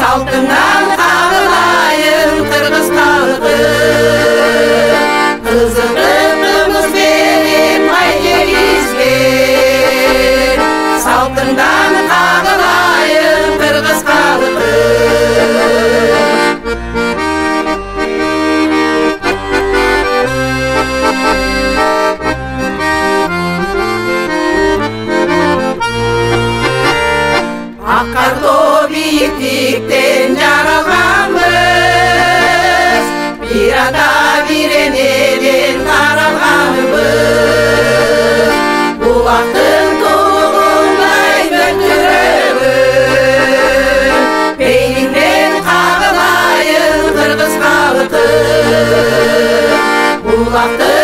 Sалтыңнан қағылайын қырғыз халқы, қызығымыз берем қай жерізге. Салтыңнан қағылайын қырғыз халқы. Ақ қарлы биіктіктен жаралғанбыз, бір ата бір енеден таралғанбыз. Бұлақтың туғындай мөлдіреген, бейнеңнен қағылайын қырғыз халқы. Бұлақтың